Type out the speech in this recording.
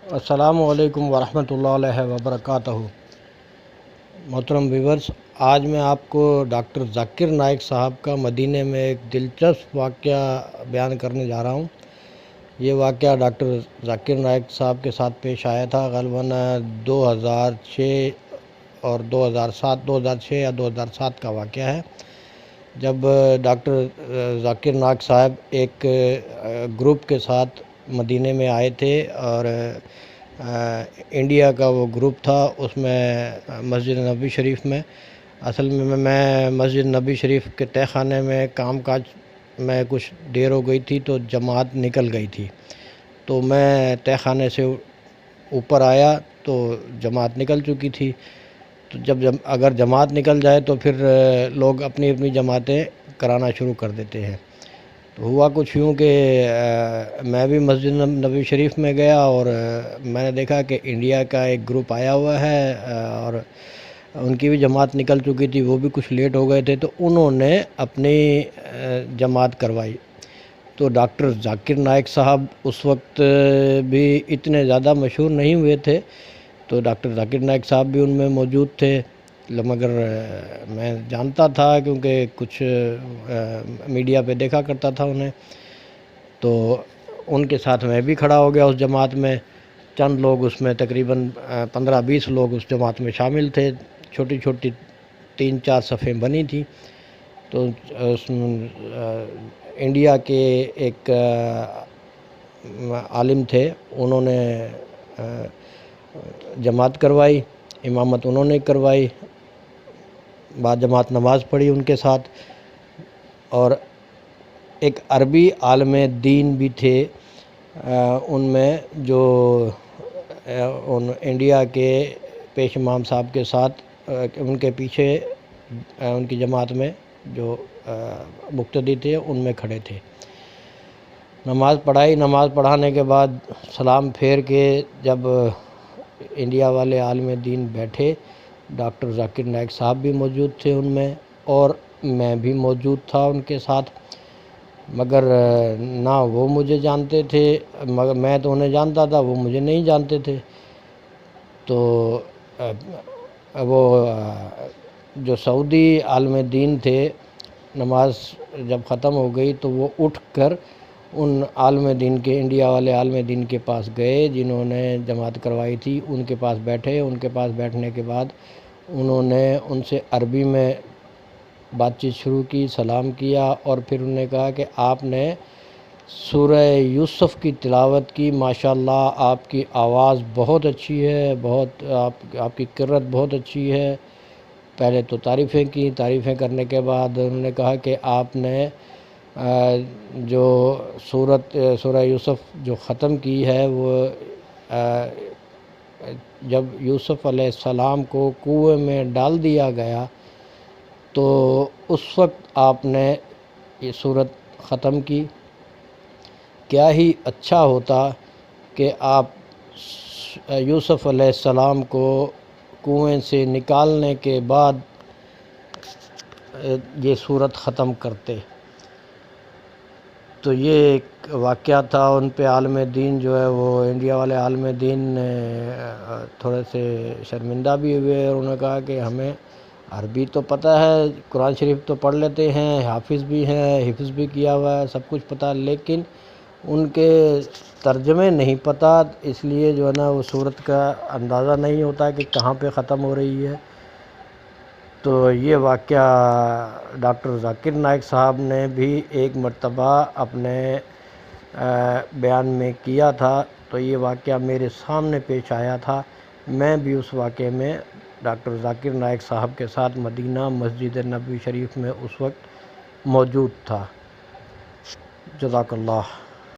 السلام علیکم ورحمۃ اللہ وبرکاتہ۔ محترم ویورز، آج میں آپ کو ڈاکٹر ذاکر نائک صاحب کا مدینے میں ایک دلچسپ واقعہ بیان کرنے جا رہا ہوں۔ یہ واقعہ ڈاکٹر ذاکر نائک صاحب کے ساتھ پیش آیا تھا غالباً 2006 اور 2006 یا 2007 کا واقعہ ہے، جب ڈاکٹر ذاکر نائک صاحب ایک گروپ کے ساتھ مدینے میں آئے تھے، اور انڈیا کا وہ گروپ تھا۔ اس میں مسجد نبوی شریف میں، اصل میں مسجد نبوی شریف کے تہہ خانے میں کام کاج میں کچھ دیر ہو گئی تھی تو جماعت نکل گئی تھی، تو میں تہہ خانے سے اوپر آیا تو جماعت نکل چکی تھی۔ تو اگر جماعت نکل جائے تو پھر لوگ اپنی اپنی جماعتیں کرانا شروع کر دیتے ہیں۔ تو ہوا کچھ یوں کہ میں بھی مسجد نبوی شریف میں گیا، اور میں نے دیکھا کہ انڈیا کا ایک گروپ آیا ہوا ہے اور ان کی بھی جماعت نکل چکی تھی، وہ بھی کچھ لیٹ ہو گئے تھے، تو انہوں نے اپنی جماعت کروائی۔ تو ڈاکٹر ذاکر نائک صاحب اس وقت بھی اتنے زیادہ مشہور نہیں ہوئے تھے، تو ڈاکٹر ذاکر نائک صاحب بھی ان میں موجود تھے، مگر میں جانتا تھا کیونکہ کچھ میڈیا پہ دیکھا کرتا تھا انہیں، تو ان کے ساتھ میں بھی کھڑا ہو گیا اس جماعت میں۔ چند لوگ اس میں تقریباً 15-20 لوگ اس جماعت میں شامل تھے، چھوٹی چھوٹی 3-4 صفیں بنی تھیں۔ تو انڈیا کے ایک عالم تھے، انہوں نے جماعت کروائی، امامت انہوں نے کروائی، بعد جماعت نماز پڑھی ان کے ساتھ۔ اور ایک عربی عالم دین بھی تھے ان میں، جو انڈیا کے پیش امام صاحب کے ساتھ ان کے پیچھے ان کی جماعت میں جو مقتدی تھے ان میں کھڑے تھے۔ نماز پڑھائی، نماز پڑھانے کے بعد سلام پھیر کے جب انڈیا والے عالم دین بیٹھے، ڈاکٹر ذاکر نائک صاحب بھی موجود تھے ان میں، اور میں بھی موجود تھا ان کے ساتھ، مگر نہ وہ مجھے جانتے تھے، مگر میں تو انہیں جانتا تھا، وہ مجھے نہیں جانتے تھے۔ تو وہ جو سعودی عالم دین تھے، نماز جب ختم ہو گئی تو وہ اٹھ کر ان عالم دین کے، انڈیا والے عالم دین کے پاس گئے جنہوں نے جماعت کروائی تھی، ان کے پاس بیٹھے۔ ان کے پاس بیٹھنے کے بعد انہوں نے ان سے عربی میں بات چیت شروع کی، سلام کیا، اور پھر انہوں نے کہا کہ آپ نے سورہ یوسف کی تلاوت کی، ماشاءاللہ آپ کی آواز بہت اچھی ہے، آپ کی قرأت بہت اچھی ہے۔ پہلے تو تعریفیں کی، تعریفیں کرنے کے بعد انہوں نے کہا کہ آپ نے جو سورہ یوسف جو ختم کی ہے، وہ جب یوسف علیہ السلام کو کنویں میں ڈال دیا گیا تو اس وقت آپ نے یہ سورت ختم کی۔ کیا ہی اچھا ہوتا کہ آپ یوسف علیہ السلام کو کنویں سے نکالنے کے بعد یہ سورت ختم کرتے۔ تو یہ ایک واقعہ تھا۔ ان پہ عالم دین جو ہے، وہ انڈیا والے عالم دین نے تھوڑے سے شرمندہ بھی ہوئے، اور انہوں نے کہا کہ ہمیں عربی تو پتہ ہے، قرآن شریف تو پڑھ لیتے ہیں، حافظ بھی ہیں، حفظ بھی کیا ہوا ہے، سب کچھ پتہ، لیکن ان کے ترجمے نہیں پتہ، اس لیے جو ہے نا وہ سورت کا اندازہ نہیں ہوتا کہ کہاں پہ ختم ہو رہی ہے۔ تو یہ واقعہ ڈاکٹر ذاکر نائک صاحب نے بھی ایک مرتبہ اپنے بیان میں کیا تھا، تو یہ واقعہ میرے سامنے پیش آیا تھا۔ میں بھی اس واقعے میں ڈاکٹر ذاکر نائک صاحب کے ساتھ مدینہ مسجد نبوی شریف میں اس وقت موجود تھا۔ جزاک اللہ۔